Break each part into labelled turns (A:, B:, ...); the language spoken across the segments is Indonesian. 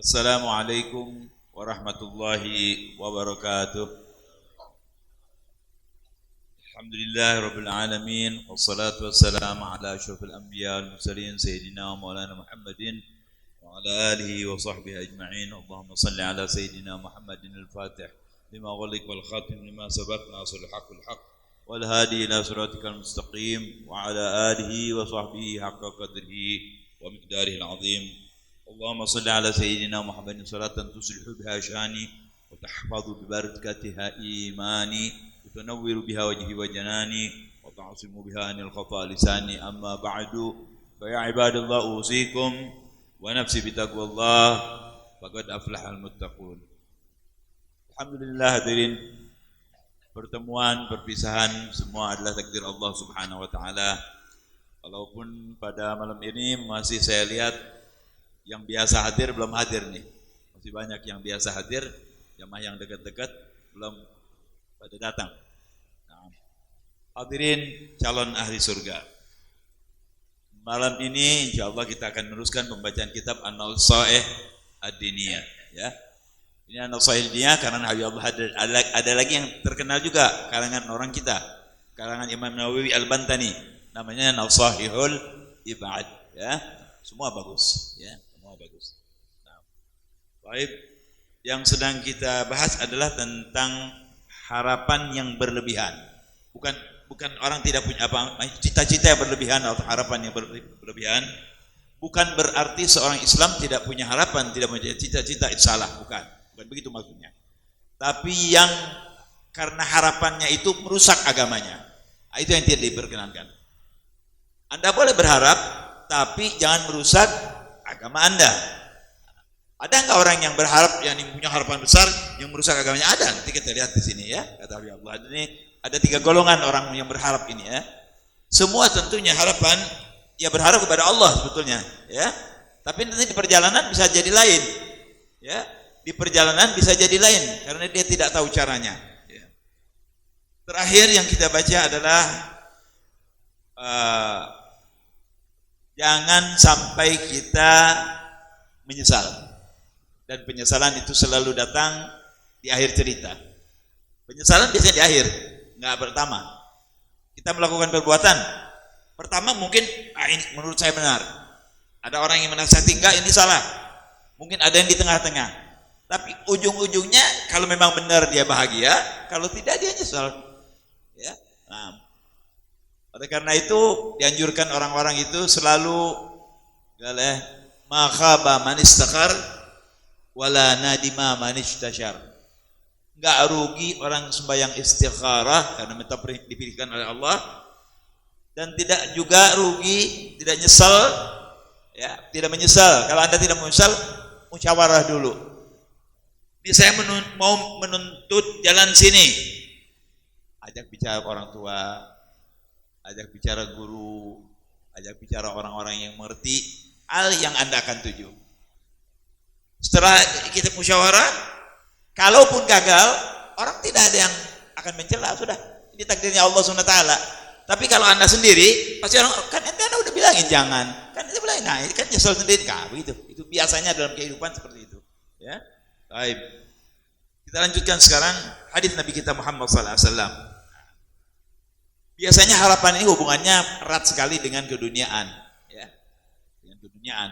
A: Assalamualaikum warahmatullahi wabarakatuh. Alhamdulillah rabbil alamin, wassalatu wassalamu ala asyrafil anbiya wal mursalin sayyidina maulana Muhammadin wa ala alihi wa sahbihi ajma'in. Allahumma salli ala sayyidina Muhammadin al-Fatih lima ghuliq wal khatim lima sabaq nasrul haqq wal haqq wal hadi ila siratikal mustaqim wa ala alihi wa sahbihi haqqa qadrihi wa miqdarihi al-azim. اللهم صل على سيدنا محمد صلاة تصلح بها شاني وتحفظ ببركتها إيماني وتنور بها وجهي وجناني وتعصم بها عن الخطأ لساني. أما بعد فيا عباد الله أوصيكم ونفسي بتقوى الله فقد أفلح المتقون. Alhamdulillah hadirin, pertemuan, perpisahan semua adalah takdir Allah Subhanahu wa taala. Walaupun pada malam ini masih saya lihat yang biasa hadir belum hadir nih. Masih banyak yang biasa hadir, jamaah yang dekat-dekat belum pada datang. Nah, hadirin calon ahli surga. Malam ini insyaallah kita akan meneruskan pembacaan kitab An-Nasaih Ad-Diniyah, ya. Ini An-Nasaih Ad-Diniyah karena Habib Allah ada lagi yang terkenal juga kalangan orang kita, kalangan Imam Nawawi Al-Bantani, namanya Nasaihul Ibad, ya. Semua bagus, ya. Bagus. Nah, baik, yang sedang kita bahas adalah tentang harapan yang berlebihan. Bukan orang tidak punya apa cita-cita yang berlebihan atau harapan yang berlebihan. Bukan berarti seorang Islam tidak punya harapan, tidak punya cita-cita, itu salah, bukan begitu maksudnya. Tapi yang karena harapannya itu merusak agamanya, itu yang tidak diperkenankan. Anda boleh berharap, tapi jangan merusak agama Anda. Ada enggak orang yang berharap, yang punya harapan besar yang merusak agamanya? Ada. Nanti kita lihat di sini, ya. Kata Allah, ini ada 3 golongan orang yang berharap ini, ya. Semua tentunya harapan ya berharap kepada Allah sebetulnya, ya. Tapi nanti di perjalanan bisa jadi lain, ya. Di perjalanan bisa jadi lain karena dia tidak tahu caranya, ya. Terakhir yang kita baca adalah jangan sampai kita menyesal. Dan penyesalan itu selalu datang di akhir cerita. Penyesalan biasanya di akhir, enggak pertama. Kita melakukan perbuatan, pertama mungkin ini menurut saya benar. Ada orang yang menasihati, enggak, ini salah. Mungkin ada yang di tengah-tengah. Tapi ujung-ujungnya kalau memang benar dia bahagia, kalau tidak dia nyesal. Ya. Nah, oleh karena itu dianjurkan orang-orang itu selalu ma khaba man istakhar wala nadima man istashar. Enggak rugi orang sembahyang istikharah karena minta dipilihkan oleh Allah, dan tidak juga rugi, tidak nyesal, ya, tidak menyesal. Kalau Anda tidak menyesal, musyawarah dulu. Ini saya mau menuntut jalan sini. Ajak bicara orang tua, ajak bicara guru, ajak bicara orang-orang yang mengerti hal yang Anda akan tuju. Setelah kita musyawarah, kalaupun gagal, orang tidak ada yang akan mencela, sudah. Ini takdirnya Allah SWT. Tapi kalau Anda sendiri, pasti orang, kan Anda udah bilangin jangan. Kan Anda bilangin, nah ini kan nyesel sendiri. Nah, begitu. Itu biasanya dalam kehidupan seperti itu. Ya. Baik. Kita lanjutkan sekarang hadis Nabi kita Muhammad SAW. Biasanya harapan ini hubungannya erat sekali dengan keduniaan, ya. Dengan keduniaan.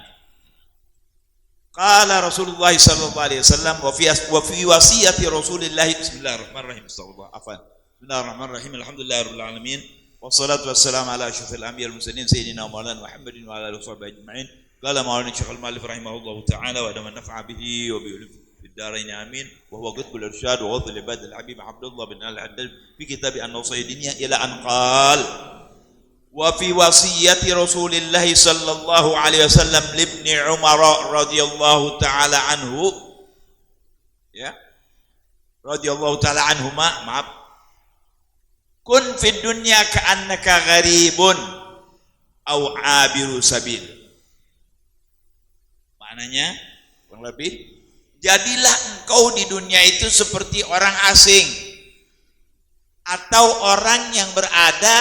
A: Qala Rasulullah sallallahu alaihi wasallam wa fi wasiyati Rasulillah bismillahirrahmanirrahim. Bismillahirrahmanirrahim. Alhamdulillahirabbil alamin. Wassalatu wassalamu ala asyrafil anbiya'i wal mursalin sayyidina Maulana Muhammadin wa ala alihi washabihi ajma'in. Qala Maulana Syekh Al-Mu'allif rahimahullahu ta'ala wa dama nafa'a bihi wa bi الدارين آمين وهو قطب الإرشاد وغوث العباد الحبيب عبد الله بن الحداد في كتاب النصائح الدينية إلى أن قال وفي وصية رسول الله صلى الله عليه وسلم لابن عمر رضي الله تعالى عنه يا رضي الله تعالى عنهما maaf كن في الدنيا كأنك غريب أو عابر سبيل. Maknanya kurang lebih, jadilah engkau di dunia itu seperti orang asing atau orang yang berada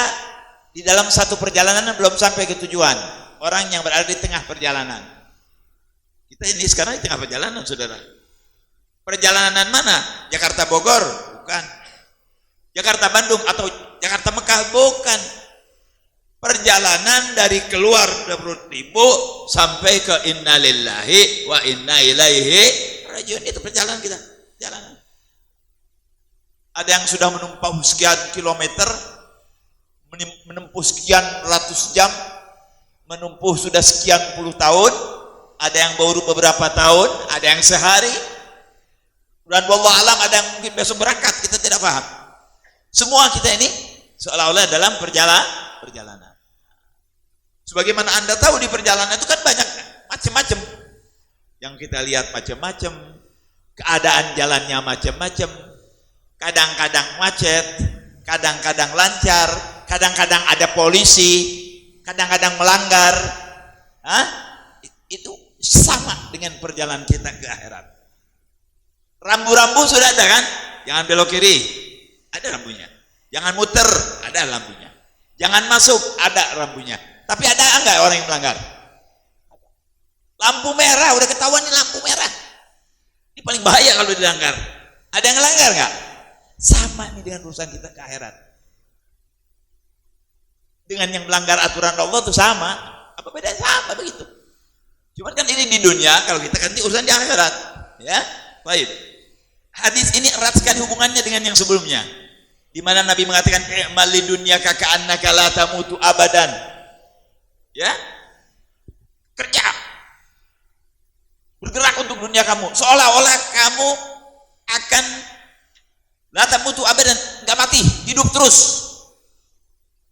A: di dalam satu perjalanan belum sampai ke tujuan, orang yang berada di tengah perjalanan. Kita ini sekarang di tengah perjalanan, saudara. Perjalanan mana? Jakarta Bogor? Bukan. Jakarta Bandung atau Jakarta Mekah? Bukan. Perjalanan dari keluar Perut Ibu sampai ke innalillahi wa inna ilaihi rajiun. Itu perjalanan kita. Jalanan. Ada yang sudah menempuh sekian kilometer, menempuh sekian ratus jam, menempuh sudah sekian puluh tahun, ada yang baru beberapa tahun, ada yang sehari, dan wallahu alam ada yang mungkin besok berangkat, kita tidak paham. Semua kita ini seolah-olah dalam perjalanan. Sebagaimana Anda tahu di perjalanan itu kan banyak macam-macam. Yang kita lihat macam-macam, keadaan jalannya macam-macam. Kadang-kadang macet, kadang-kadang lancar, kadang-kadang ada polisi, kadang-kadang melanggar. Itu sama dengan perjalanan kita ke akhirat. Rambu-rambu sudah ada kan? Jangan belok kiri, ada rambunya. Jangan muter, ada lampunya. Jangan masuk, ada rambunya. Tapi ada enggak orang yang melanggar? Lampu merah, udah ketahuan ini lampu merah. Ini paling bahaya kalau dilanggar. Ada yang melanggar enggak? Sama nih dengan urusan kita ke akhirat. Dengan yang melanggar aturan Allah itu sama. Apa beda? Sama begitu. Cuma kan ini di dunia, kalau kita ganti urusan di akhirat. Ya, baik. Hadis ini erat sekali hubungannya dengan yang sebelumnya. Di mana Nabi mengatakan i'mal li dunyaka ka'annaka la tamutu abadan. Ya? Kerja. Bergerak untuk dunia kamu, seolah-olah kamu akan la tamutu abadan, enggak mati, hidup terus.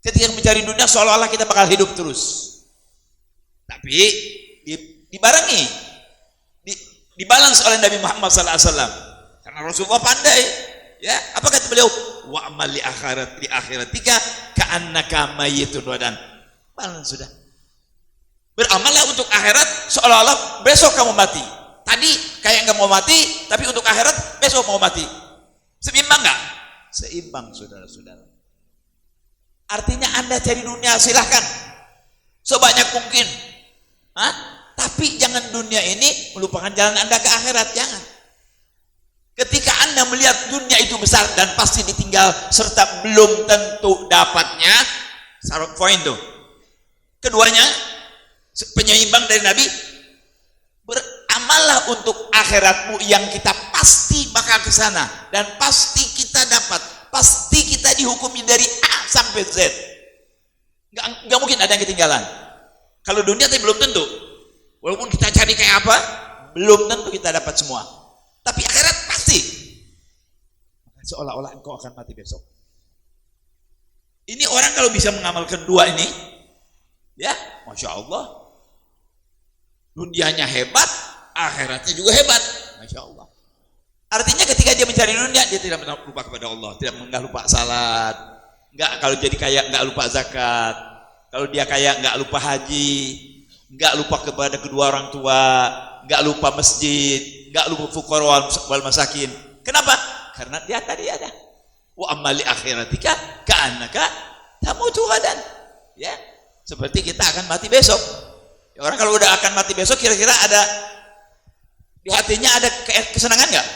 A: Ketika mencari dunia seolah-olah kita bakal hidup terus. Tapi dibarengi, dibalance oleh Nabi Muhammad SAW. Karena Rasulullah pandai, ya. Apa kata beliau? Wa amal li akhiratika ka'annaka mayyitun wadan. Balance sudah. Beramallah untuk akhirat seolah-olah besok kamu mati. Tadi kayak nggak mau mati, tapi untuk akhirat besok mau mati. Seimbang nggak? Seimbang, saudara-saudara. Artinya Anda cari dunia silahkan sebanyak mungkin. Tapi jangan dunia ini melupakan jalan Anda ke akhirat, jangan. Ketika Anda melihat dunia itu besar dan pasti ditinggal serta belum tentu dapatnya, poin tuh. Keduanya penyeimbang dari Nabi, beramallah untuk akhiratmu yang kita pasti bakal ke sana dan pasti kita dapat, pasti kita dihukumi dari A sampai Z. Nggak mungkin ada yang ketinggalan. Kalau dunia tapi belum tentu. Walaupun kita cari kayak apa, belum tentu kita dapat semua. Tapi akhirat pasti. Seolah-olah engkau akan mati besok. Ini orang kalau bisa mengamalkan dua ini, ya, Masya Allah. Dunianya hebat, akhiratnya juga hebat. Masya Allah. Artinya ketika dia mencari dunia, dia tidak lupa kepada Allah, tidak lupa salat, kalau jadi kaya nggak lupa zakat, kalau dia kaya nggak lupa haji, nggak lupa kepada kedua orang tua, nggak lupa masjid, nggak lupa fuqara wal masakin. Kenapa? Karena dia tadi ada wa amali akhiratika ka'annaka tamutu ghadan. Ya, seperti kita akan mati besok. Ya, orang kalau udah akan mati besok, kira-kira ada di hatinya ada kesenangan nggak?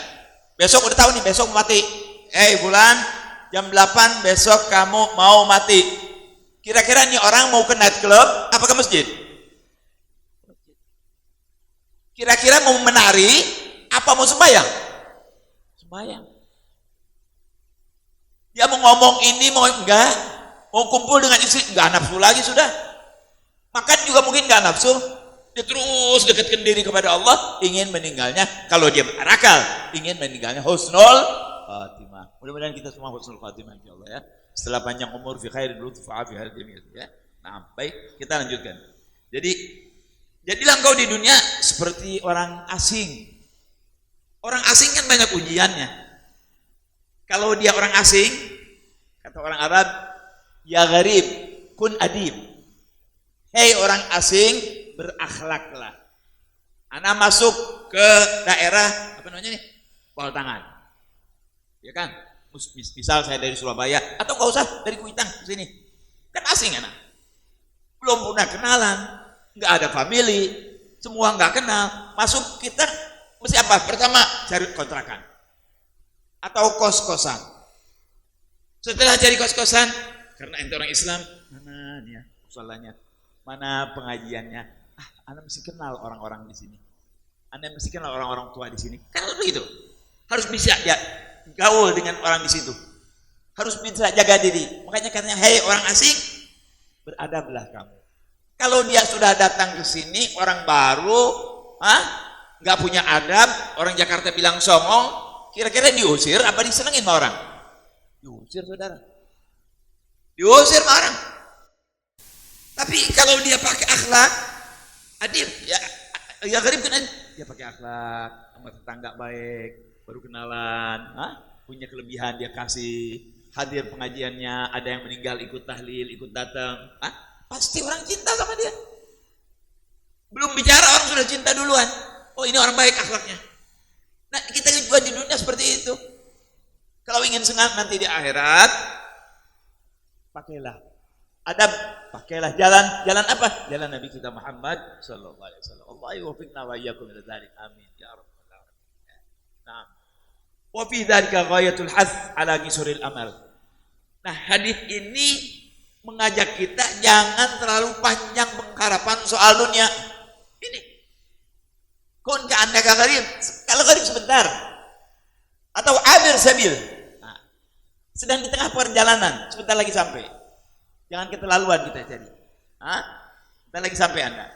A: Besok udah tahu nih besok mati. Bulan jam 8 besok kamu mau mati. Kira-kira nih orang mau ke night club apa ke masjid? Kira-kira mau menari apa mau sembahyang? Sembahyang. Dia mau ngomong ini mau enggak, mau kumpul dengan istri enggak nafsu lagi sudah. Makan juga mungkin enggak nafsu. Dia terus dekatkan diri kepada Allah, ingin meninggalnya kalau dia berakal, ingin meninggalnya husnul khatimah. Mudah-mudahan kita semua husnul khatimah insyaallah ya. Setelah panjang umur fi khairin lutf fi hadhihi jamil ya. Nah, baik, kita lanjutkan. Jadi jadilah engkau di dunia seperti orang asing. Orang asing kan banyak ujiannya. Kalau dia orang asing, kata orang Arab, ya gharib, kun adib. Hei orang asing, berakhlaklah. Ana masuk ke daerah apa namanya nih? Pol Tangan. Ya kan? Misal saya dari Surabaya atau enggak usah dari Kuitang ke sini. Kan asing anak. Belum pernah kenalan, enggak ada family, semua nggak kenal, masuk kita mesti apa? Pertama cari kontrakan atau kos-kosan. Setelah cari kos-kosan, karena ente orang Islam, mana nih ya musolanya, mana pengajiannya? Anda mesti kenal orang-orang di sini. Anda mesti kenal orang-orang tua di sini. Kan begitu. Harus bisa ya gaul dengan orang di situ. Harus bisa jaga diri. Makanya katanya, hei orang asing, beradablah kamu. Kalau dia sudah datang ke sini, orang baru, nggak punya adab, orang Jakarta bilang songong, kira-kira diusir apa disenengin sama orang? Diusir, saudara. Diusir sama orang. Tapi kalau dia pakai akhlak, adil, ya garib kan? Dia pakai akhlak, sama tetangga baik, baru kenalan, punya kelebihan dia kasih, hadir pengajiannya, ada yang meninggal ikut tahlil, ikut datang, pasti orang cinta sama dia. Belum bicara orang sudah cinta duluan. Oh ini orang baik akhlaknya. Nah kita juga di dunia seperti itu. Kalau ingin senang nanti di akhirat, pakailah adab, pakailah jalan apa? Jalan Nabi kita Muhammad sallallahu alaihi wasallam. Allah yuwaffiqna wa iyyakum ila dzalik. Amin ya rabbal alamin. Nah, wa fi dzalika ghayatul hath ala qisuril amal. Nah, hadis ini mengajak kita jangan terlalu panjang pengharapan soal dunia. Ini. Kun ka annaka gharib. Kalau gharib sebentar. Atau abir sabil. Nah, sedang di tengah perjalanan, sebentar lagi sampai. Jangan keterlaluan kita jadi. Sebentar lagi sampai Anda.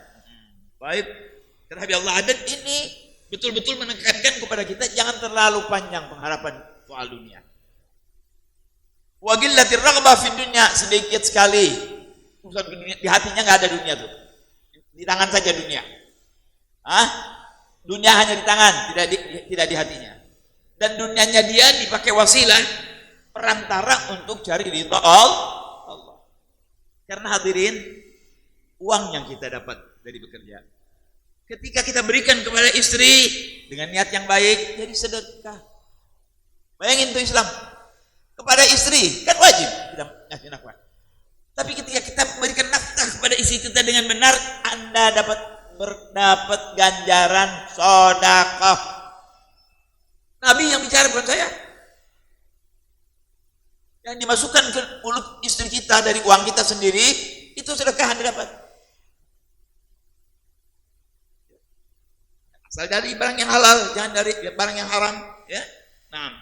A: Baik. Karena Allah adat ini betul-betul menekankan kepada kita jangan terlalu panjang pengharapan soal dunia. Wa gillatir raghbah fid dunya, sedikit sekali urusan dunia, di hatinya nggak ada dunia tuh. Di tangan saja dunia. Dunia hanya di tangan, tidak di hatinya. Dan dunianya dia dipakai wasilah perantara untuk cari ridha Allah. Karena hadirin, uang yang kita dapat dari bekerja, ketika kita berikan kepada istri dengan niat yang baik, jadi sedekah. Bayangin tuh Islam. Kepada istri kan wajib kita ngasih nafkah. Tapi ketika kita memberikan nafkah kepada istri kita dengan benar, Anda dapat ganjaran sedekah. Nabi yang bicara bukan saya. Yang dimasukkan ke mulut istri kita dari uang kita sendiri, itu sedekah Anda dapat. Asal dari barang yang halal, jangan dari barang yang haram, ya. Nah.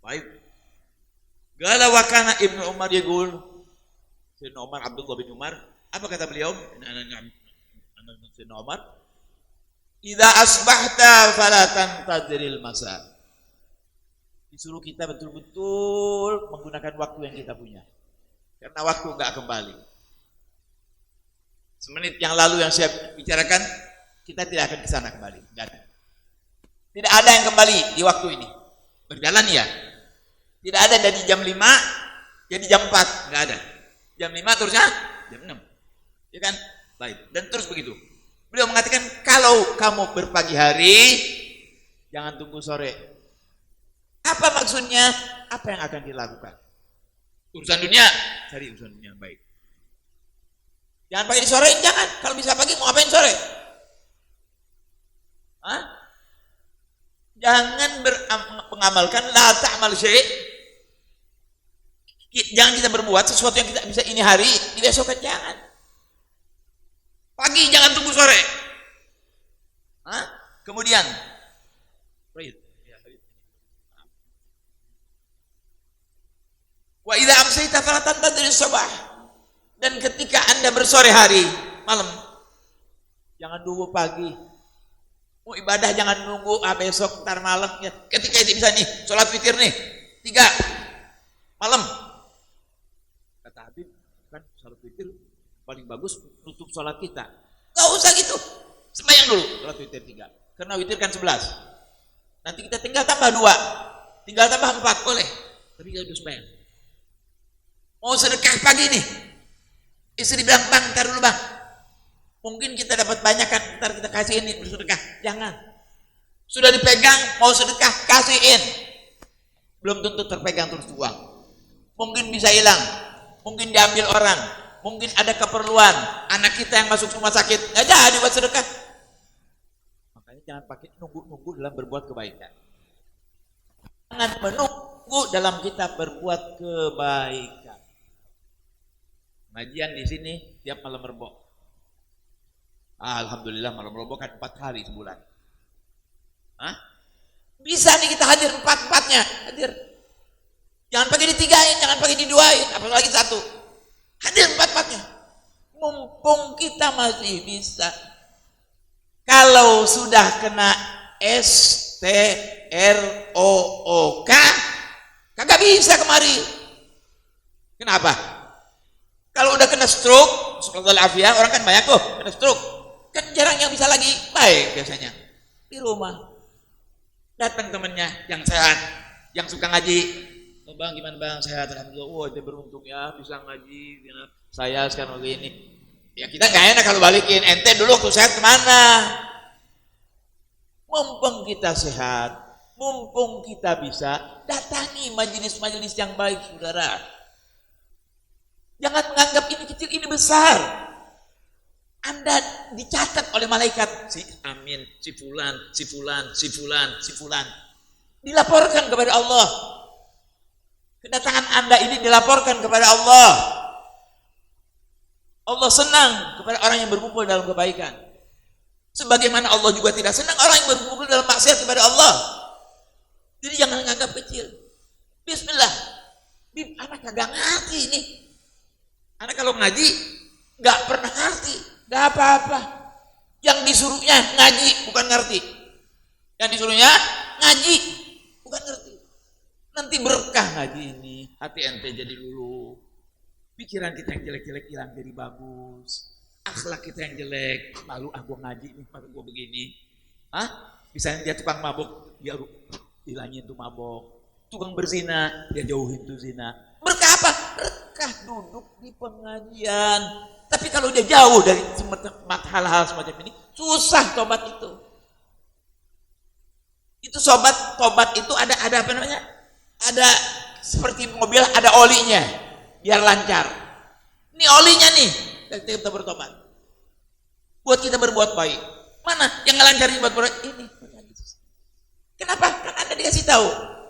A: Baik. Gala wakana Ibnu Umar yaqul, Sayyidina Umar Abdullah bin Umar, apa kata beliau? Anak Sayyidina Umar, "Idza asbahta fala tantadhiril masa." Disuruh kita betul-betul menggunakan waktu yang kita punya. Karena waktu enggak kembali. Semenit yang lalu yang saya bicarakan, kita tidak akan ke sana kembali. Enggak ada. Tidak ada yang kembali di waktu ini. Berjalan ya. Tidak ada dari jam 5 jadi jam 4, enggak ada. Jam 5 terusnya jam 6. Ya kan? Baik. Dan terus begitu. Beliau mengatakan kalau kamu berpagi hari jangan tunggu sore. Apa maksudnya? Apa yang akan dilakukan? Urusan dunia, cari urusan dunia yang baik. Jangan pagi di sore, jangan. Kalau bisa pagi mau ngapain sore? Jangan mengamalkan la ta'mal syai'. Jangan kita berbuat sesuatu yang kita bisa ini hari, di besok kan jangan. Pagi jangan tunggu sore. Kemudian wa idza amsayta fala tantadhir as-sabah. Dan ketika Anda bersore hari, malam, jangan nunggu pagi. Mau ibadah jangan nunggu besok ntar malam ya. Ketika itu bisa nih, sholat witir nih 3 malam. Kata Habib kan sholat witir paling bagus nutup sholat kita. Gak usah gitu, sembahyang dulu sholat witir 3. Karena witir kan 11. Nanti kita tinggal tambah 2, tinggal tambah 4 boleh. Tapi kita udah sembahyang. Mau sedekah pagi nih, istri bilang bang, ntar dulu bang. Mungkin kita dapat banyak kan, ntar kita kasih ini bersedekah. Jangan. Sudah dipegang, mau sedekah, kasihin. Belum tentu terpegang terus uang. Mungkin bisa hilang. Mungkin diambil orang.
B: Mungkin ada keperluan, anak kita yang masuk rumah sakit, nggak jadi buat sedekah. Makanya jangan pakai nunggu-nunggu dalam berbuat kebaikan. Jangan menunggu dalam kita berbuat kebaikan. Pengajian di sini tiap malam Rebo. Alhamdulillah malam Rebo kan 4 hari sebulan. Hah? Bisa nih kita hadir 4-4-nya, hadir. Jangan pakai ditigain, jangan pakai diduain, apalagi satu. Hadir 4-4-nya. Mumpung kita masih bisa. Kalau sudah kena STROOK, kagak bisa kemari. Kenapa? Kalau udah kena stroke, subhanallah, orang kan banyak tuh kena stroke. Kan jarang yang bisa lagi baik biasanya. Di rumah. Datang temennya yang sehat, yang suka ngaji. Oh bang, gimana bang? Sehat, alhamdulillah. Oh, dia beruntung ya bisa ngaji. Saya sekarang begini. Ya kita nggak enak kalau balikin. Ente dulu waktu sehat kemana? Mumpung kita sehat, mumpung kita bisa datangi majelis-majelis yang baik, saudara. Jangan menganggap ini kecil, ini besar. Anda dicatat oleh malaikat. Si amin, si fulan, si fulan, si fulan, si fulan. Dilaporkan kepada Allah. Kedatangan Anda ini dilaporkan kepada Allah. Allah senang kepada orang yang berkumpul dalam kebaikan. Sebagaimana Allah juga tidak senang orang yang berkumpul dalam maksiat kepada Allah. Jadi jangan menganggap kecil. Bismillah. Anak kagak ngerti ini. Anak kalau ngaji nggak pernah ngerti, nggak apa-apa. Yang disuruhnya ngaji bukan ngerti. Yang disuruhnya ngaji bukan ngerti. Nanti berkah ngaji ini. Hati ente jadi luluh. Pikiran kita yang jelek-jelek hilang jadi bagus. Akhlak kita yang jelek, malu gua ngaji nih, malu gua begini. Misalnya dia tukang mabok, dia hilangin tuh mabok. Tukang berzina, dia jauhin tuh zina. Berkah apa? Berkah duduk di pengajian. Tapi kalau dia jauh dari hal-hal semacam ini, susah tobat itu. Itu tobat itu ada apa namanya? Ada seperti mobil, ada olinya, biar lancar. Ini olinya nih, kita bertobat. Buat kita berbuat baik. Mana yang ngelancarin buat berbuat ini? Kenapa? Kan Anda dikasih tahu.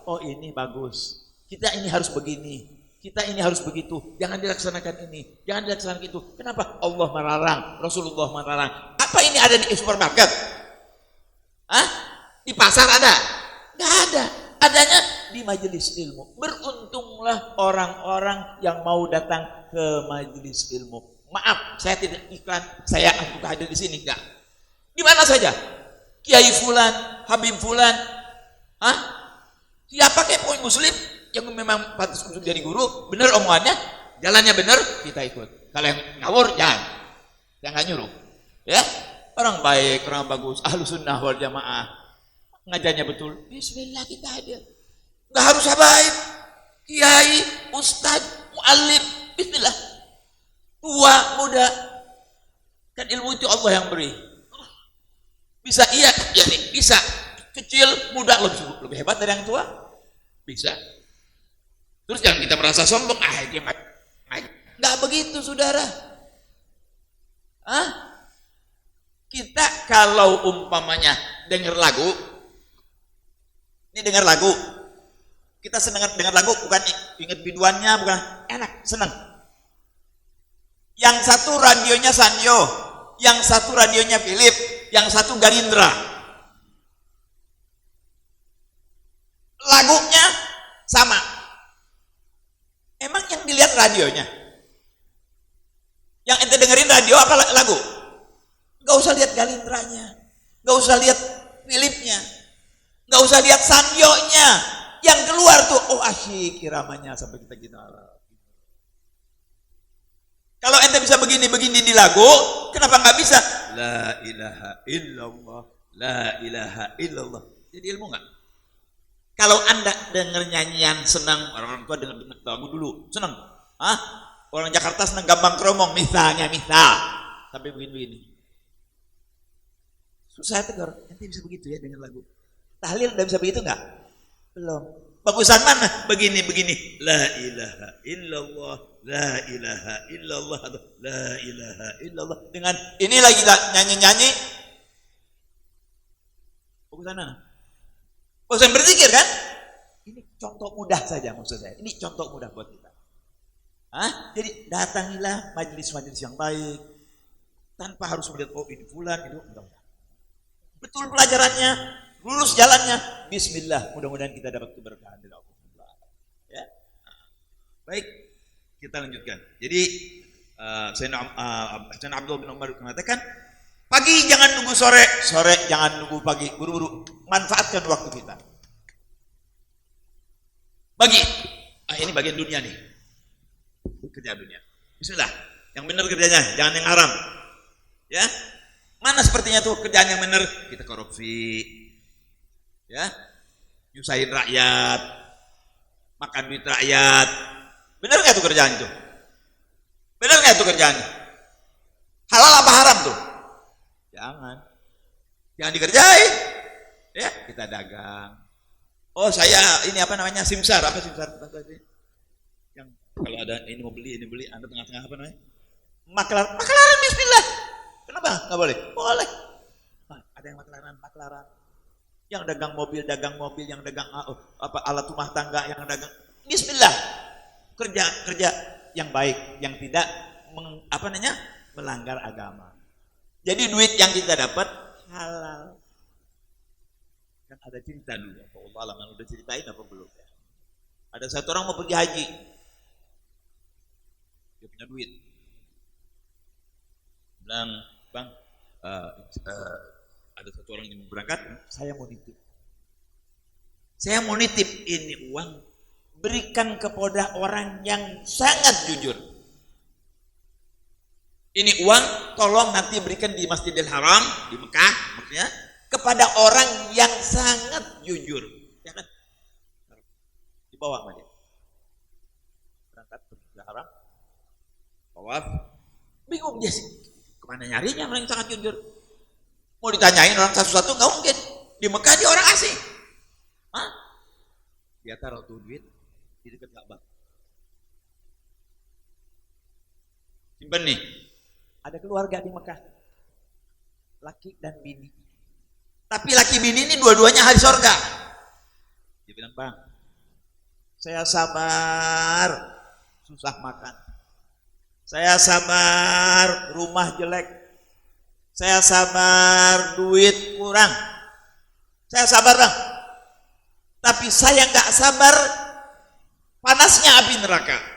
B: Oh ini bagus. Kita ini harus begini. Kita ini harus begitu. Jangan dilaksanakan ini. Jangan dilaksanakan itu. Kenapa? Allah melarang. Rasulullah melarang. Apa ini ada di supermarket? Di pasar ada? Nggak ada. Adanya di majelis ilmu. Beruntunglah orang-orang yang mau datang ke majelis ilmu. Maaf, saya tidak iklan. Saya untuk hadir di sini enggak. Di mana saja? Kiai Fulan, Habib Fulan, siapa kayak poin muslim yang memang pantas untuk jadi guru, benar omongannya, jalannya benar, kita ikut. Kalau yang ngawur jangan nyuruh. Ya, orang baik, orang bagus, ahlu sunnah wal jamaah, ngajarnya betul. Bismillah kita hadir. Nggak harus habaib, kiai, ustadz, muallim, bismillah. Tua, muda, kan ilmu itu Allah yang beri. Bisa iya, ya nih, bisa. Kecil, muda, lebih hebat dari yang tua, bisa. Terus jangan kita merasa sombong, dia nggak begitu, saudara. Kita kalau umpamanya dengar lagu, ini dengar lagu, kita senang dengar lagu, bukan ingat biduannya, bukan enak, senang. Yang satu radionya Sanyo, yang satu radionya Philip, yang satu Garindra. Lagunya sama. Emang yang dilihat radionya? Yang ente dengerin radio apa lagu? Gak usah lihat Garindranya, gak usah lihat Philipnya, gak usah lihat Sanyonya. Yang keluar tuh, oh asyik iramanya sampai kita gitu. Kalau ente bisa begini-begini di lagu, kenapa nggak bisa? La ilaha illallah, la ilaha illallah. Jadi ilmu nggak? Kalau anda denger nyanyian senang, orang tua denger lagu dulu, senang. Orang Jakarta senang gambang kromong, misalnya, sampai begini-begini. Susah tegur, ente bisa begitu ya dengan lagu. Tahlil udah bisa begitu nggak? Belum. Bagusan mana? Begini. La ilaha illallah, la ilaha illallah, la ilaha illallah. Dengan ini lagi nyanyi-nyanyi. Bagusan mana? Bagusan berzikir kan? Ini contoh mudah saja maksud saya. Ini contoh mudah buat kita. Jadi datangilah majelis-majelis yang baik tanpa harus melihat ini fulan itu enggak. Betul pelajarannya, lurus jalannya. Bismillah, mudah-mudahan kita dapat keberkahan dari Allah. Ya. Baik, kita lanjutkan. Jadi Sayyidina Abdullah bin Umar mengatakan, pagi jangan nunggu sore, sore jangan nunggu pagi, buru-buru. Manfaatkan waktu kita. Bagi, ini bagian dunia nih. Kerja dunia. Bismillah, yang benar kerjanya, jangan yang haram. Ya, mana sepertinya tuh kerjaan yang benar? Kita korupsi, ya, nyusahin rakyat, makan duit rakyat. Benar nggak tuh kerjaan itu? Benar nggak tuh kerjaan? Halal apa haram tuh? Jangan dikerjain. Ya, kita dagang. Oh saya ini apa namanya simsar, apa simsar? Yang kalau ada ini mau beli, Anda tengah-tengah apa namanya? Maklaran, bismillah. Kenapa? Nggak boleh? Boleh. Ada yang maklaran. Yang dagang mobil, yang dagang alat rumah tangga, yang dagang. Bismillah. Kerja yang baik, yang tidak melanggar agama. Jadi duit yang kita dapat halal. Kan ada cerita dulu. Allah alam, udah ceritain apa belum? Ada satu orang mau pergi haji. Dia punya duit. Bilang, Bang, ada satu orang yang mau berangkat, saya mau nitip ini uang, berikan kepada orang yang sangat jujur. Ini uang tolong nanti berikan di Masjidil Haram di Mekah, maksudnya kepada orang yang sangat jujur. Jangan dibawa sama dia. Berangkat ke Masjidil Haram, tawaf, bingung dia sih. Kemana nyarinya orang yang sangat jujur? Mau ditanyain orang satu-satu nggak mungkin. Di Mekah dia orang asing. Dia taruh tuh duit di dekat Ka'bah. Simpen nih. Ada keluarga di Mekah, laki dan bini. Tapi laki bini ini dua-duanya ahli surga. Dia bilang, Bang, saya sabar, susah makan. Saya sabar, rumah jelek. Saya sabar, duit kurang. Saya sabar, Bang. Tapi saya nggak sabar panasnya api neraka.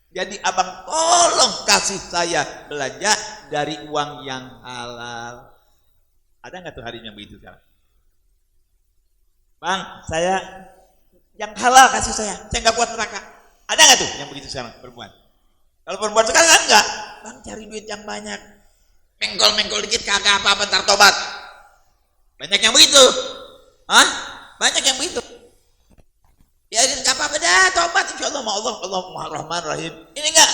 B: Jadi abang tolong kasih saya belanja dari uang yang halal. Ada nggak tuh harinya begitu sekarang? Bang, saya yang halal kasih saya nggak kuat neraka. Ada nggak tuh yang begitu sekarang perempuan? Kalau perempuan sekarang kan enggak. Bang cari duit yang banyak. Menggol dikit kagak apa-apa ntar tobat. Banyak yang begitu. Banyak yang begitu. Ya ini nggak apa-apa dah, tobat insyaallah sama Allah. Allah Maha Rahman Rahim. Ini enggak.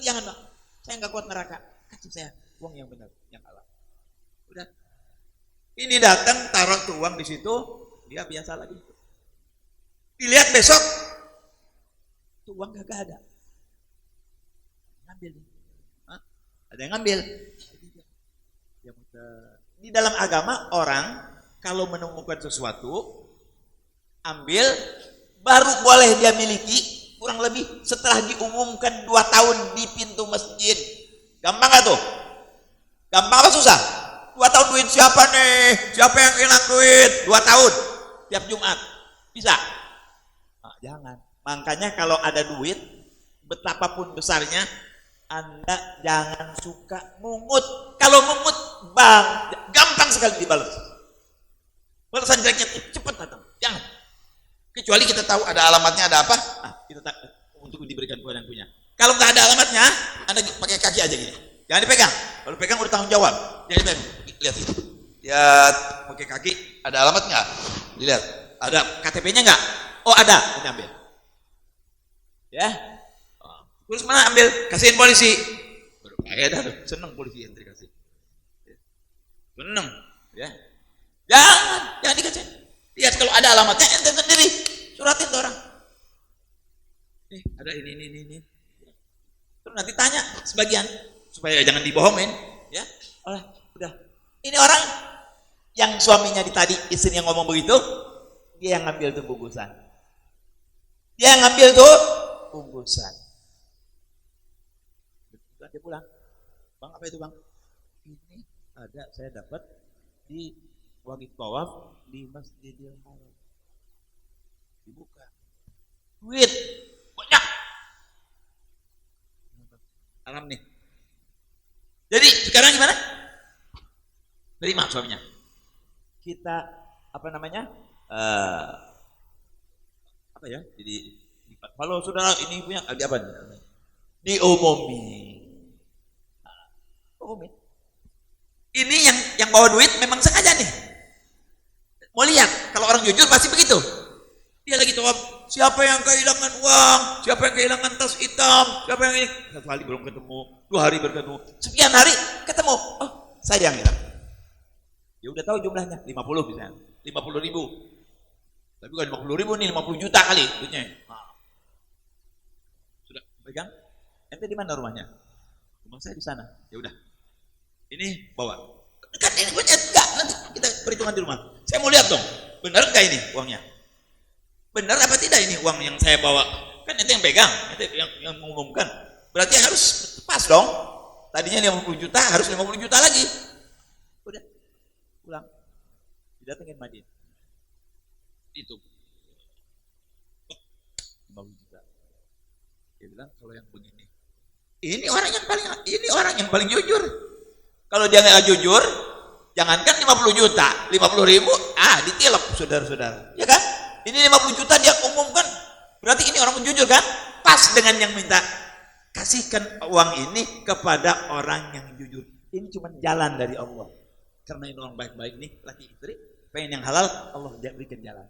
B: Jangan, Bang. Saya enggak kuat neraka. Kasih saya uang yang benar, yang halal. Udah. Ini datang taruh tuh uang di situ, dia biasa lagi. Dilihat besok tuh uang kagak ada. Ngambil. Ada yang ngambil. Di dalam agama orang kalau menemukan sesuatu ambil baru boleh dia miliki kurang lebih setelah diumumkan 2 tahun di pintu masjid. Gampang gak tuh? Gampang apa susah? 2 tahun duit siapa nih? Siapa yang hilang duit? 2 tahun tiap Jumat. Bisa? Jangan. Makanya kalau ada duit betapapun besarnya Anda jangan suka mungut. Kalau mungut Bang, gampang sekali dibalas. Balasan jeleknya cepat datang. Jangan. Kecuali kita tahu ada alamatnya, ada apa, kita untuk diberikan kepada yang punya. Kalau nggak ada alamatnya, Anda pakai kaki aja gini. Jangan dipegang. Kalau pegang udah tanggung jawab. Jangan dipegang. Lihat itu. Lihat pakai kaki. Ada alamat nggak? Dilihat. Ada KTP-nya nggak? Oh ada. Ini ambil. Ya. Terus mana ambil? Kasihin polisi. Seneng polisi yang dikasih. Seneng. Ya. Jangan dikasih. Lihat kalau ada alamatnya ente sendiri. suratin tuh orang. Ada ini. Terus nanti tanya sebagian supaya jangan dibohongin, ya. Udah. Ini orang yang suaminya tadi istri yang ngomong begitu, dia yang ngambil tuh bungkusan. Dia pulang. Bang, apa itu bang? Ini ada saya dapat di wajib tawaf di Masjidil Haram. Dibuka. Duit banyak. Haram nih. Jadi sekarang gimana? Terima suaminya. Kita jadi kalau saudara ini punya apa? Diumumin. Ini yang bawa duit memang sengaja nih. Mau lihat kalau orang jujur pasti begitu. Dia lagi tawaf, siapa yang kehilangan uang, siapa yang kehilangan tas hitam, siapa yang ini. 1 hari belum ketemu, 2 hari bertemu, sekian hari ketemu. Oh, saya yang hilang. Ya udah tahu jumlahnya 50 misalnya, 50.000. Tapi bukan 50.000 nih, 50 juta kali duitnya. Sudah pegang? Ente di mana rumahnya? Rumah saya di sana. Ya udah. Ini bawa. Kan ini punya enggak, nanti kita perhitungan di rumah. Saya mau lihat dong, benar enggak ini uangnya? Benar apa tidak ini uang yang saya bawa? Kan itu yang pegang, itu yang mengumumkan. Berarti harus pas dong. Tadinya 50 juta, harus 50 juta lagi. Udah, pulang. Didatengin Madin. Itu 50 juta. Dia bilang kalau yang begini, ini orang yang paling jujur. Kalau dia nggak jujur, jangankan 50 juta, 50.000, ditilep saudara-saudara, ya kan? Ini 50 juta dia umumkan, berarti ini orang jujur kan? Pas dengan yang minta, kasihkan uang ini kepada orang yang jujur. Ini cuma jalan dari Allah. Karena ini orang baik-baik nih, laki istri, pengen yang halal, Allah dia berikan jalan.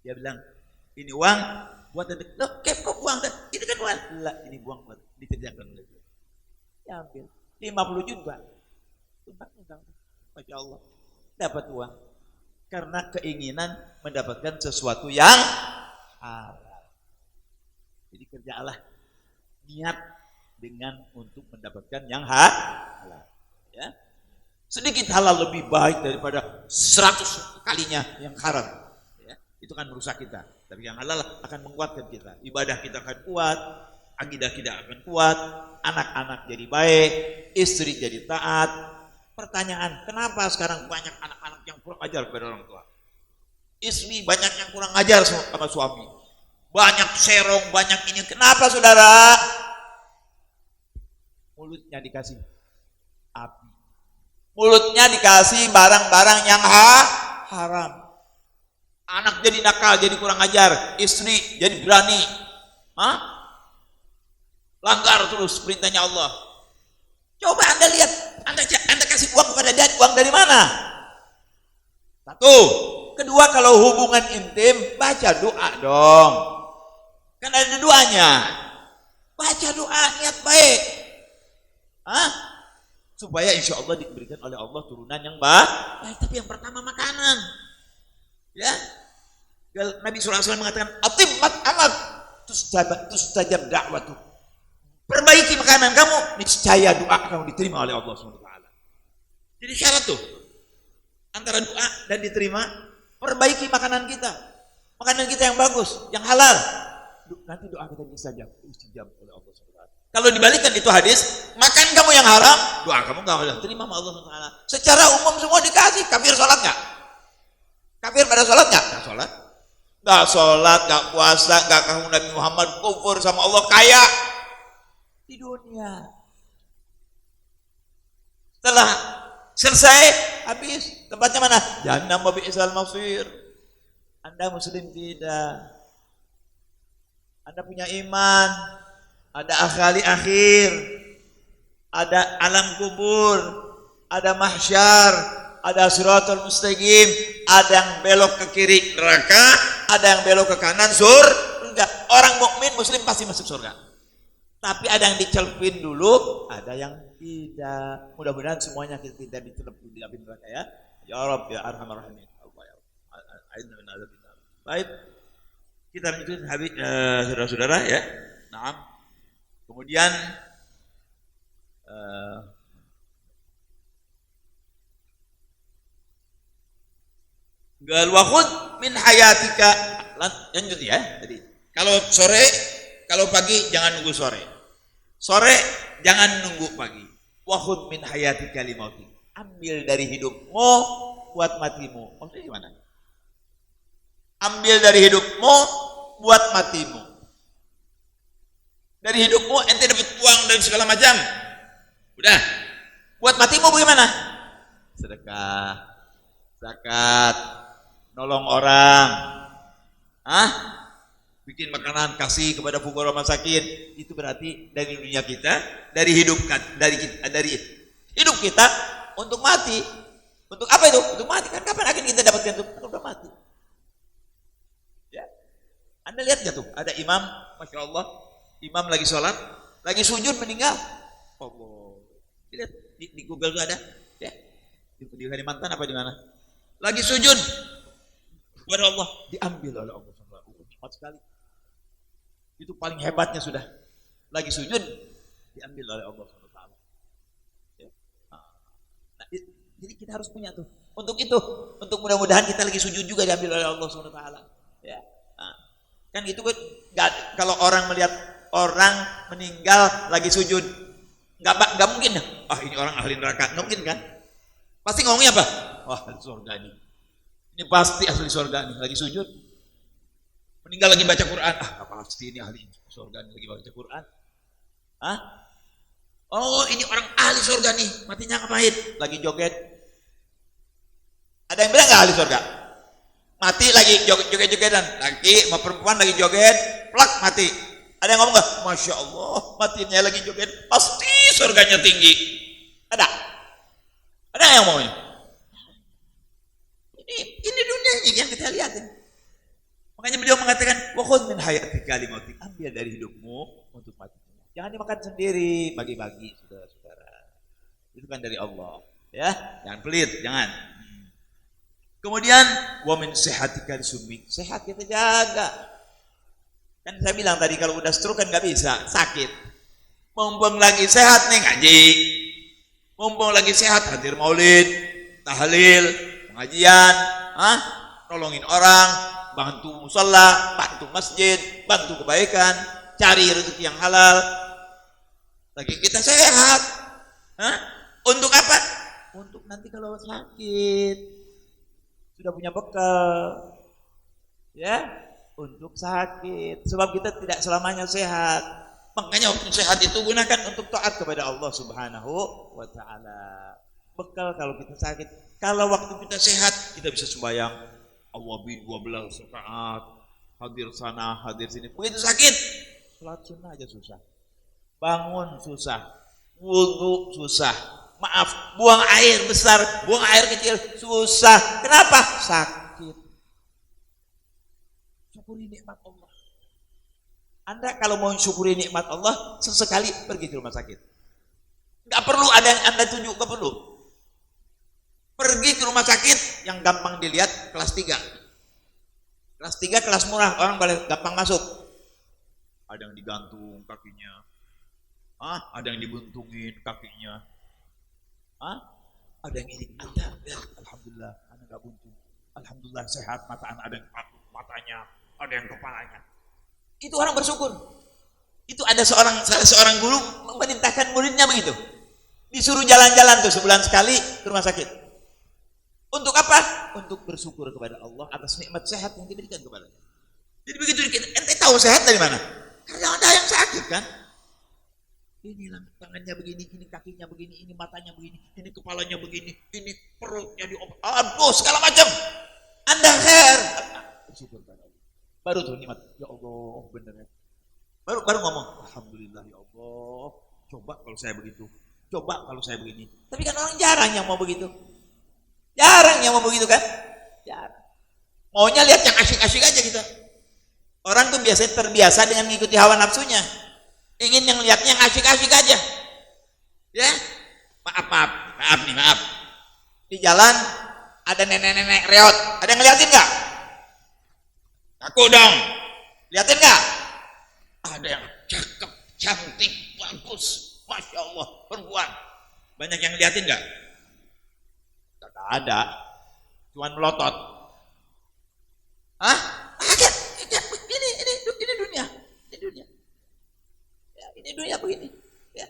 B: Dia bilang, ini uang buat loh, kok uang? Ini kan uang. Lah, ini uang buat dikerjakan lagi. Ya ambil 50 juta. Masya Allah, dapat uang karena keinginan mendapatkan sesuatu yang halal. Jadi kerjalah niat dengan untuk mendapatkan yang halal. Ya, sedikit halal lebih baik daripada 100 kalinya yang haram. Ya, itu kan merusak kita. Tapi yang halal akan menguatkan kita. Ibadah kita akan kuat, akidah kita akan kuat, anak-anak jadi baik, istri jadi taat. Pertanyaan, kenapa sekarang banyak anak-anak yang kurang ajar kepada orang tua? Istri banyak yang kurang ajar sama suami. Banyak serong, banyak ini. Kenapa saudara? Mulutnya dikasih api. Mulutnya dikasih barang-barang yang haram. Anak jadi nakal, jadi kurang ajar. Istri jadi berani. Langgar terus perintahnya Allah. Coba Anda lihat, Anda kasih uang kepada dia, uang dari mana? Satu. Kedua, kalau hubungan intim, baca doa dong. Kan ada doanya. Baca doa, niat baik. Supaya insya Allah diberikan oleh Allah turunan yang baik. Tapi yang pertama makanan. Ya. Nabi SAW mengatakan, atimmat amat, tustajab da'watu. Perbaiki makanan kamu, niscaya doa kamu diterima oleh Allah SWT. Jadi syarat tuh antara doa dan diterima, perbaiki makanan kita yang bagus, yang halal. Nanti doa kita distajab oleh Allah SWT. Kalau dibalikan itu hadis, makan kamu yang haram, doa kamu nggak boleh terima sama Allah SWT. Secara umum semua dikasih. Kafir sholat nggak? Kafir pada sholat nggak? Nggak sholat, nggak puasa, nggak kamu Nabi Muhammad, kufur sama Allah, kaya di dunia. Setelah selesai, habis. Tempatnya mana? Jahannam wa bi'sal masir. Anda muslim tidak. Anda punya iman. Ada akhali akhir. Ada alam kubur. Ada mahsyar. Ada siratul mustaqim. Ada yang belok ke kiri neraka. Ada yang belok ke kanan surga. Orang mukmin muslim pasti masuk surga. Tapi ada yang dicelupin dulu, ada yang tidak. Mudah-mudahan semuanya kita tidak dicelupin di api neraka ya. Ya Rabb ya Arhamar Rahimin. Baik.
A: Kita lanjutkan habis saudara-saudara ya. Nah, kemudian gal wakhud min hayatika. Lanjut ya. Jadi kalau sore, kalau pagi jangan nunggu sore. Sore jangan nunggu pagi. Wakhud min hayatika limautik. Ambil dari hidupmu buat matimu. Maksudnya gimana? Ambil dari hidupmu buat matimu. Dari hidupmu ente dapat uang dan segala macam. Udah. Buat matimu bagaimana? Sedekah, zakat, nolong orang, bikin makanan kasih kepada fuqara masakin. Itu berarti dari dunia kita, dari hidup kita untuk mati. Untuk apa itu? Untuk mati. Kan kapan akan kita dapatkan itu? Kan udah mati. Ya. Anda lihat gak tuh? Ada imam, masya Allah, imam lagi sholat, lagi sujud meninggal. Allah. Lihat di Google tuh ada, ya. Di Kalimantan apa di mana? Lagi sujud kepada Allah, diambil oleh Allah. Cepat sekali. Itu paling hebatnya sudah. Lagi sujud diambil oleh Allah SWT. Ya. Nah, jadi kita harus punya tuh. Untuk itu, untuk mudah-mudahan kita lagi sujud juga diambil oleh Allah SWT. Ya. Nah, kan itu kan kalau orang melihat orang meninggal lagi sujud, nggak mungkin. Ini orang ahli neraka, nggak mungkin kan? Pasti ngomongnya apa? Wah, ahli surga ini. Ini pasti ahli surga nih, lagi sujud. Meninggal lagi baca Quran. Pasti ini ahli surga nih, lagi baca Quran. Oh, ini orang ahli surga nih, matinya ngapain? Lagi joget. Ada yang bilang nggak ahli surga? Mati lagi joget-jogetan. Laki sama perempuan lagi joget, plak mati. Ada yang ngomong nggak? Masya Allah, matinya lagi joget, pasti surganya tinggi. Ada yang ngomongnya. Ini dunia ini yang kita lihatin. Makanya beliau mengatakan, wa khudh min hayatika limautik. Ambil dari hidupmu untuk mati. Jangan dimakan sendiri, bagi-bagi saudara-saudara. Itu kan dari Allah, ya. Jangan pelit, jangan. Kemudian wa min sihatika lisumik. Sehat kita jaga. Kan saya bilang tadi kalau udah stroke kan nggak bisa, sakit. Mumpung lagi sehat nih ngaji. Mumpung lagi sehat hadir maulid, tahlil, pengajian, nolongin orang, bantu musalla, bantu masjid, bantu kebaikan, cari rezeki yang halal. Lagi kita sehat. Untuk apa? Untuk nanti kalau sakit sudah punya bekal. Ya, untuk sakit. Sebab kita tidak selamanya sehat. Makanya waktu sehat itu gunakan untuk taat kepada Allah Subhanahu wa taala. Bekal kalau kita sakit. Kalau waktu kita sehat, kita bisa sembahyang awabin 12 rakaat, hadir sana, hadir sini. Begitu sakit, salat sunnah aja susah. Bangun susah. Wudu susah. Maaf, buang air besar, buang air kecil susah. Kenapa? Sakit. Syukuri nikmat Allah. Anda kalau mau syukuri nikmat Allah, sesekali pergi ke rumah sakit. Gak perlu ada yang Anda tunjuk, gak perlu. Pergi ke rumah sakit yang gampang dilihat, kelas 3. Kelas 3 kelas murah, orang boleh gampang masuk. Ada yang digantung kakinya. Ada yang dibuntungin kakinya. Ada yang ini. Alhamdulillah, Anda gak buntung. Alhamdulillah sehat, mata Anda ada yang matanya, ada yang kepalanya. Itu orang bersyukur. Itu ada seorang guru memerintahkan muridnya begitu. Disuruh jalan-jalan tuh sebulan sekali ke rumah sakit. Untuk apa? Untuk bersyukur kepada Allah atas nikmat sehat yang diberikan kepadanya. Jadi begitu ente tahu sehat dari mana? Karena ada yang sakit kan? Ini tangannya begini, ini kakinya begini, ini matanya begini, ini kepalanya begini, ini perutnya diobat. Aduh, segala macam. Anda khair. Bersyukur kepada Allah. Baru tuh nikmat. Ya Allah, benar ya. Baru ngomong, alhamdulillah ya Allah. Coba kalau saya begitu. Coba kalau saya begini. Tapi kan orang jarang yang mau begitu. Jarang yang mau begitu kan? Jarang. Maunya lihat yang asyik-asyik aja kita. Orang tuh biasanya terbiasa dengan mengikuti hawa nafsunya. Ingin yang lihatnya yang asyik-asyik aja. Ya? Maaf. Di jalan ada nenek-nenek reot. Ada yang ngeliatin nggak? Aku dong.
B: Lihatin nggak? Ada yang cakep, cantik, bagus, masya Allah, perempuan. Banyak yang lihatin nggak? Tidak ada, cuman melotot. Hah? Ada. Ini dunia, ya, ini dunia begini. Ya.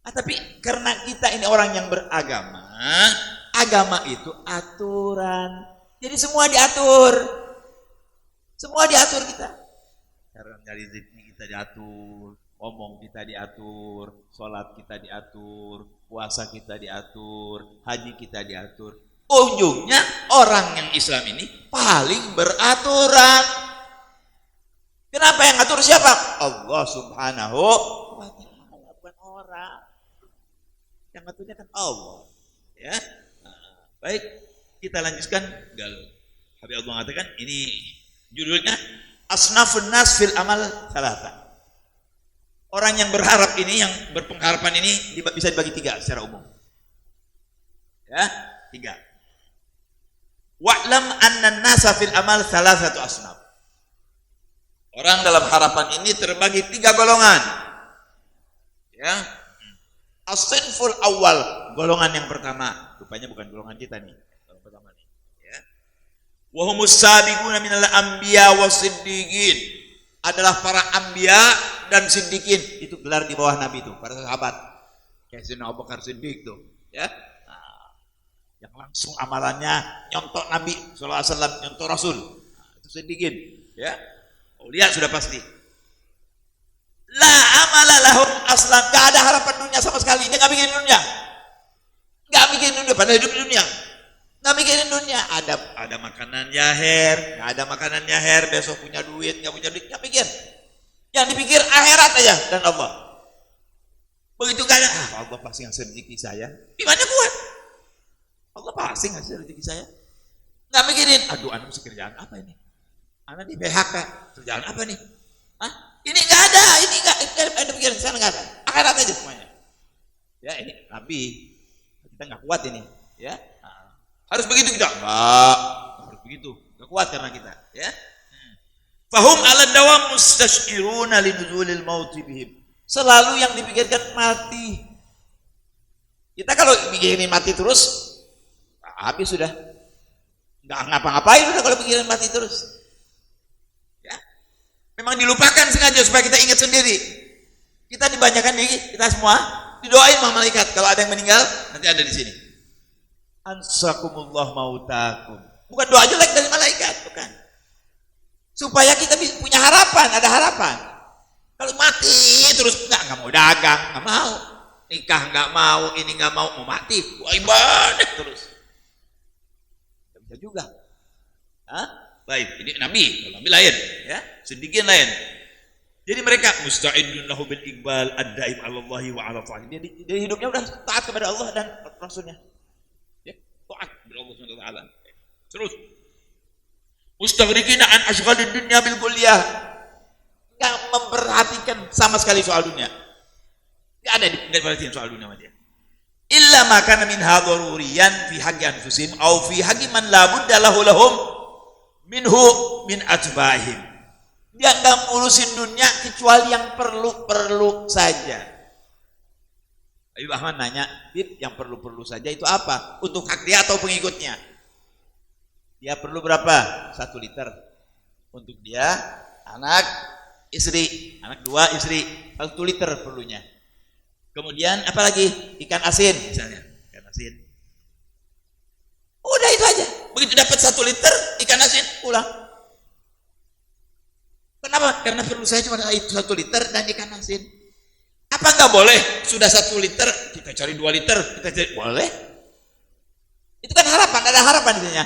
B: Tapi karena kita ini orang yang beragama, agama itu aturan. Jadi semua diatur kita. Cara nyari rezeki kita diatur, ngomong kita diatur, sholat kita diatur, puasa kita diatur, haji kita diatur. Ujungnya orang yang Islam ini paling beraturan. Kenapa yang ngatur siapa? Allah Subhanahu wa ta'ala, bukan orang. Yang ngaturnya kan Allah. Ya. Nah, baik, kita lanjutkan. Habib Allah mengatakan ini judulnya Asnafun Nas fil Amal Salasa. Orang yang berharap ini, yang berpengharapan ini bisa dibagi 3 secara umum. Ya, 3. Wa'lam anna nasa fil amal salasatu asnaf. Orang dalam harapan ini terbagi 3 golongan. Ya. As-sinful awal, golongan yang pertama. Rupanya bukan golongan kita nih. Golongan pertama nih, ya. Wa humus sabiquna minal anbiya was-siddiqin. Adalah para anbiya dan siddiqin. Itu gelar di bawah Nabi itu, para sahabat. Kayak Sayyidina Abu Bakar Siddiq tuh, ya. Yang langsung amalannya nyontok Nabi sallallahu alaihi wasallam, nyontok Rasul. Itu siddiqin, ya. Aulia sudah pasti. La amala lahum aslan, enggak ada harapan dunia sama sekali. Dia enggak bikin dunia. Enggak bikin dunia pada hidup di dunia. Enggak mikirin dunia. Ada makanan yaher, enggak ada makanan yaher, besok punya duit, enggak punya duit, enggak pikir. Yang dipikir akhirat aja dan Allah. Begitu kan, Allah pasti ngasih rezeki saya. Di mana kuat? Allah pasti ngasih rezeki saya. Enggak mikirin, aduh anak mesti kerjaan apa ini? Anak di PHK, kerjaan apa nih? Hah? Ini enggak ada, ini enggak ada pikiran sana, enggak ada. Akhirat aja semuanya. Ya, ini Nabi. Kita enggak kuat ini, ya. Harus begitu kita? Enggak, harus begitu. Enggak kuat karena kita, ya. Fahum 'ala dawam mustash'iruna linuzulil maut bihim. Selalu yang dipikirkan mati. Kita kalau mikirin mati terus, habis sudah. Enggak ngapa-ngapain udah kalau pikirin mati terus. Ya. Memang dilupakan sengaja supaya kita ingat sendiri. Kita dibanyakan kita semua didoain sama malaikat kalau ada yang meninggal nanti ada di sini. Ansakumullah mautakum. Bukan doa jelek dari malaikat, bukan. Supaya kita punya harapan, ada harapan. Kalau mati terus enggak mau dagang, enggak mau. Nikah enggak mau, ini enggak mau mati. Wah, ibadah terus. Enggak bisa juga. Hah? Baik, ini Nabi lain, ya. Sedikit lain. Jadi mereka musta'idun lahu bil iqbal ad-daim 'ala Allah wa 'ala ta'ala. Dia hidupnya udah taat kepada Allah dan Rasulnya. Ya, taat kepada Allah Subhanahu wa taala. Terus mustaghriqina an ashghalid dunya bil kulliyah. Enggak memperhatikan sama sekali soal dunia. Enggak ada diperhatiin soal dunia sama dia. Illa ma kana min hadururiyan fi haqqi anfusihim aw fi haqqi man la budda lahum minhu min atba'ihim. Dia enggak ngurusin dunia kecuali yang perlu-perlu saja. Habib Ahmad nanya, yang perlu-perlu saja itu apa? Untuk hak dia atau pengikutnya? Dia perlu berapa? 1 liter. Untuk dia, anak, istri. Anak 2, istri. 1 liter perlunya. Kemudian apa lagi? Ikan asin misalnya. Ikan asin. Udah itu aja. Begitu dapat 1 liter ikan asin, pulang. Kenapa? Karena perlu saya cuma 1 liter dan ikan asin. Apa enggak boleh? Sudah 1 liter, kita cari 2 liter, kita cari. Boleh. Itu kan harapan, ada harapan intinya.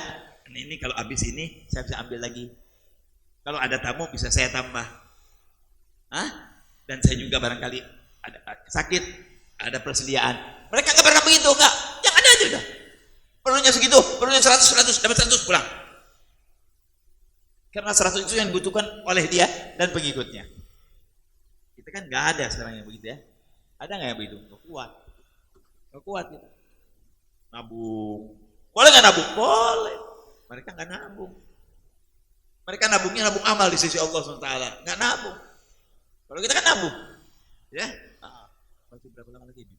B: Ini kalau habis ini saya bisa ambil lagi. Kalau ada tamu bisa saya tambah. Hah? Dan saya juga barangkali ada sakit, ada persediaan. Mereka enggak pernah begitu, enggak. Yang ada aja udah. Perlunya segitu, perlunya 100, dapat 100 pulang. Karena 100 itu yang dibutuhkan oleh dia dan pengikutnya. Kita kan nggak ada sekarang yang begitu ya. Ada nggak yang begitu? Nggak kuat. Nggak kuat kita. Nabung. Boleh nggak nabung? Boleh. Mereka nggak nabung. Mereka nabungnya nabung amal di sisi Allah SWT. Nggak nabung. Kalau kita kan nabung. Ya. Masih berapa lama lagi ini?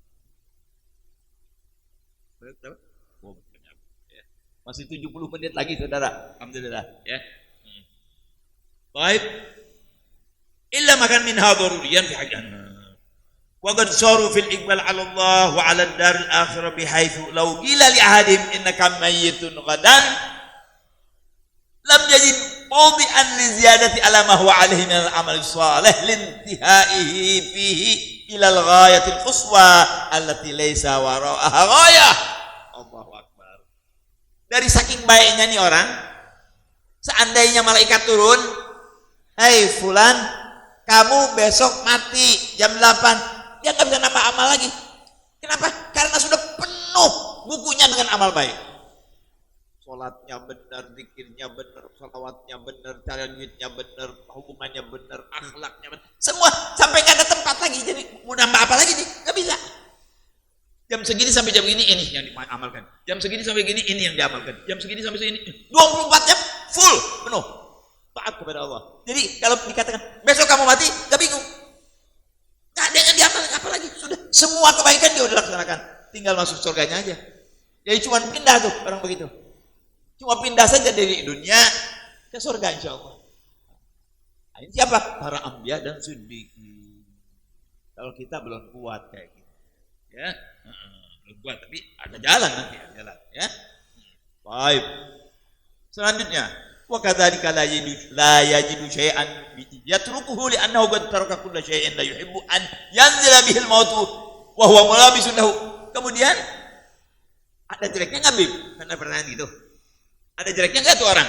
B: Berapa? Oh, ya. Masih 70 menit lagi, saudara. Alhamdulillah. Ya. Baik. Illa makan min hadururiyan fi hajjana. وقد صاروا في الإقبال على الله وعلى الدار الآخرة بحيث لو قيل لأحدهم إنك ميت غدا لم يجد موضعا للزيادة على ما هو عليه من العمل الصالح لانتهائه فيه إلى الغاية القصوى التي ليس وراءها غاية. الله أكبر. Dari saking baiknya nih orang, seandainya malaikat turun, "Hei fulan, kamu besok mati jam 8." Dia nggak bisa nambah amal lagi. Kenapa? Karena sudah penuh bukunya dengan amal baik. Sholatnya benar, zikirnya benar, salawatnya benar, cara duitnya benar, hubungannya benar, akhlaknya benar. Semua sampai nggak ada tempat lagi. Jadi mau nambah apa lagi nih? Nggak bisa. Jam segini sampai jam ini ini yang diamalkan. Jam segini sampai gini ini yang diamalkan. Jam segini sampai segini 24 jam full penuh taat kepada Allah. Jadi kalau dikatakan besok kamu mati, nggak bingung. Nggak ada yang diamalkan apa lagi. Sudah semua kebaikan dia udah laksanakan. Tinggal masuk surganya aja. Jadi cuma pindah tuh orang begitu. Cuma pindah saja dari dunia ke surga insya Allah. Nah, ini siapa? Para anbiya dan siddiqin. Kalau kita belum kuat kayak gitu, ya belum kuat, tapi ada jalan nanti, ada jalan, ya. Baik. Selanjutnya, wa kadzalika la yajidu syai'an yatrukuhu li'annahu qad taraka kulla syai'in la yuhibbu an yanzila bihil mautu wa huwa mulabisun lahu. Kemudian ada jeleknya enggak, Bib? Karena pernah gitu. Ada jeleknya enggak tuh orang?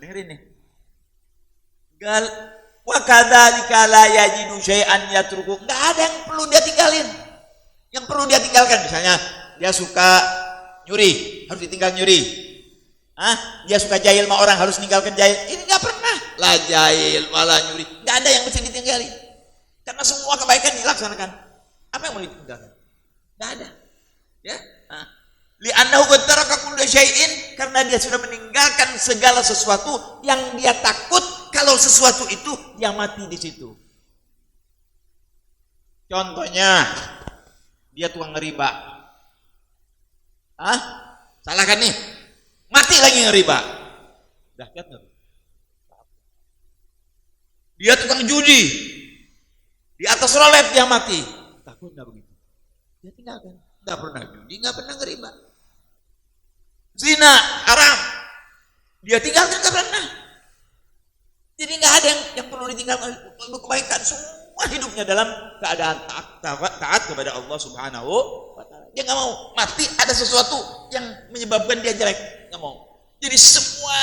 B: Dengerin nih. Gal wa kadzalika la yajidu syai'an yatruku. Enggak ada yang perlu dia tinggalin. Yang perlu dia tinggalkan, misalnya dia suka nyuri, harus ditinggal nyuri. Dia suka jahil sama orang, harus meninggalkan jahil. Ini enggak pernah. Lah jahil, wala nyuri. Enggak ada yang mesti ditinggalin. Karena semua kebaikan dilaksanakan. Apa yang mau ditinggalkan? Enggak ada. Ya. Li'annahu qad taraka kulla syai'in, karena dia sudah meninggalkan segala sesuatu yang dia takut kalau sesuatu itu dia mati di situ. Contohnya, dia tukang ngeriba. Salah kan nih? Mati lagi ngeriba. Dahsyat enggak? Dia tukang judi. Di atas rolet dia mati. Takut enggak begitu? Dia tinggalkan. Enggak pernah judi, enggak pernah ngeriba. Zina haram. Dia tinggalkan enggak pernah. Jadi enggak ada yang perlu ditinggalkan untuk kebaikan. Semua hidupnya dalam keadaan taat kepada Allah Subhanahu wa taala. Dia enggak mau mati ada sesuatu yang menyebabkan dia jelek. Nggak mau. Jadi semua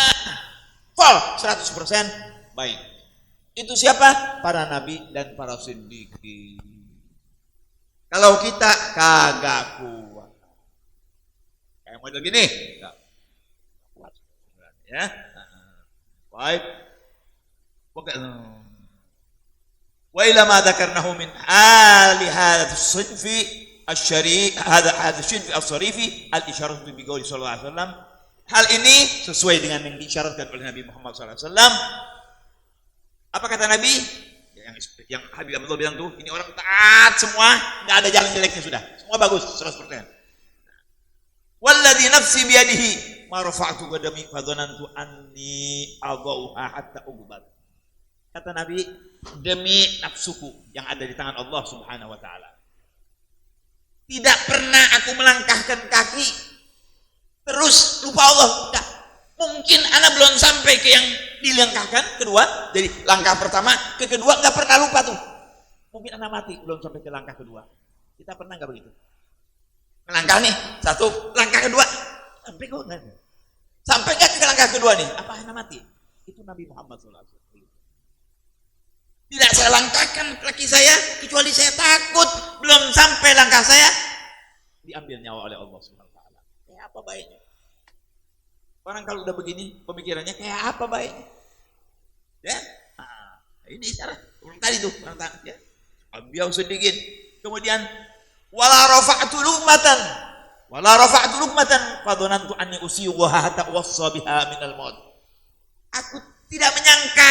B: full 100% baik. Itu siapa? Para nabi dan para siddiqin. Kalau kita kagak kuat, kayak model gini, nggak kuat, ya. Baik. Wa ila ma dzakarnahu min hali hadha as-sinfi asy-syari' hadha as-sinfi as-sarifi al-isharatu bi qouli sallallahu alaihi wasallam. Hal ini sesuai dengan yang diisyaratkan oleh Nabi Muhammad SAW. Apa kata Nabi? Yang Habib Abdullah bilang tuh, ini orang taat semua, nggak ada jalan jeleknya sudah. Semua bagus, 100%. Walladzi nafsi biyadihi ma rafa'tu qadami fa dhanantu anni adauha hatta uqbal. Kata Nabi, demi nafsuku yang ada di tangan Allah Subhanahu wa taala. Tidak pernah aku melangkahkan kaki terus lupa Allah. Enggak. Mungkin anak belum sampai ke yang dilangkahkan kedua. Jadi langkah pertama ke kedua enggak pernah lupa tuh. Mungkin anak mati belum sampai ke langkah kedua. Kita pernah enggak begitu? Melangkah nih, satu, langkah kedua sampai kok enggak. Sampai enggak ke langkah kedua nih? Apa anak mati? Itu Nabi Muhammad SAW. Tidak saya langkahkan kaki saya kecuali saya takut belum sampai langkah saya diambil nyawa oleh Allah Subhanahu wa taala. Kayak apa baiknya? Orang kalau udah begini pemikirannya kayak apa baiknya? Ya? Ini isyarat. Orang tadi tuh, orang tadi ya. Ambiau sedikit. Kemudian wala rafa'tu luqmatan fadhanantu anni usiyuha hatta wassa biha minal maut. Aku tidak menyangka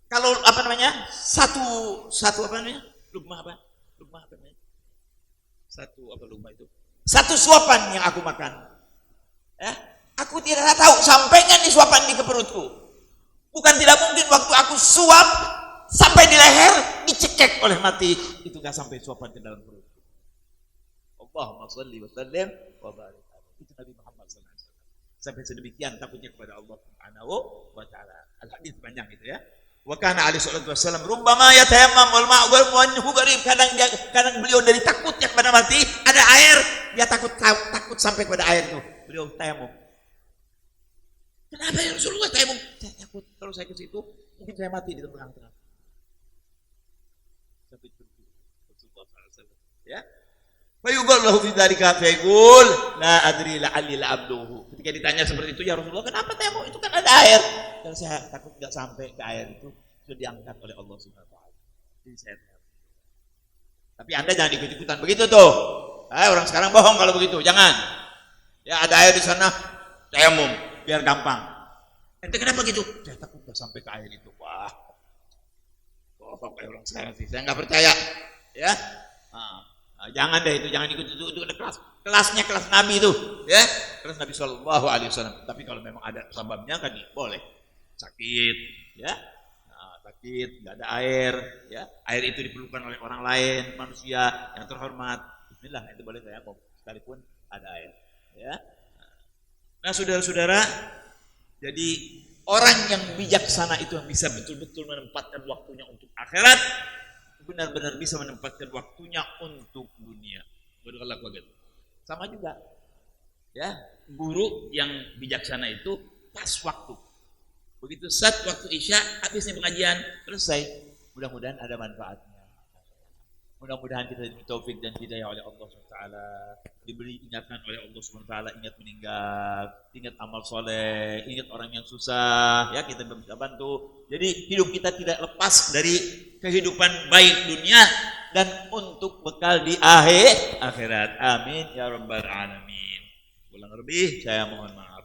B: kalau apa namanya? Satu apa namanya? Lupa apa namanya? Satu suapan yang aku makan. Ya, aku tidak tahu sampai nggak nih suapan di ke perutku. Bukan tidak mungkin waktu aku suap sampai di leher dicekek oleh mati, itu nggak sampai suapan ke dalam perutku. Allahumma shalli wa sallim wa barik. Itu Nabi Muhammad SAW. Sampai sedemikian takutnya kepada Allah Subhanahu wa taala. Al-hadits panjang itu ya. Wa kana alaihi salatu wasallam rubbama yatayammam wal ma'u wajhu qarib. Kadang beliau dari takutnya kepada mati, ada air, dia takut sampai kepada air itu. Beliau tayamum. Kenapa ya Rasulullah tayamum? Saya takut kalau saya ke situ mungkin saya mati di tengah-tengah. Sampai Rasulullah SAW. Ya. Fayuqal lahu fi dzalika fayaqul la adri la'alli la'abduhu. Ketika ditanya seperti itu, ya Rasulullah, kenapa tayamum? Itu kan ada air. Dan saya takut enggak sampai ke air itu, sudah diangkat oleh Allah Subhanahu wa taala. Jadi saya tayamum. Tapi Anda jangan ikut-ikutan begitu tuh. Orang sekarang bohong kalau begitu, jangan. Ya ada air di sana, tayamum biar gampang. Ente kenapa gitu? Saya takut enggak sampai ke air itu. Wah. Bohong kayak orang sekarang sih. Saya enggak percaya. Ya. Jangan deh itu, jangan ikut itu kelasnya kelas Nabi itu, ya, kelas Nabi Shallallahu Alaihi Wasallam. Tapi kalau memang ada sebabnya kan boleh, sakit, ya, sakit, nggak ada air, ya, air itu diperlukan oleh orang lain, manusia yang terhormat. Bismillah, itu boleh saya sekalipun ada air, ya. Nah, saudara-saudara, jadi orang yang bijaksana itu yang bisa betul-betul menempatkan waktunya untuk akhirat, benar-benar bisa menempatkan waktunya untuk dunia. Barakallahu fiik. Sama juga, ya, guru yang bijaksana itu pas waktu. Begitu saat waktu Isya, habis nih pengajian, selesai. Mudah-mudahan ada manfaatnya. Mudah-mudahan kita diberi taufik dan hidayah oleh Allah SWT, diberi ingatan oleh Allah SWT, ingat meninggal, ingat amal soleh, ingat orang yang susah, ya kita bisa bantu. Jadi hidup kita tidak lepas dari kehidupan baik dunia dan untuk bekal di akhirat. Amin ya rabbal alamin. Ulang lebih saya mohon maaf.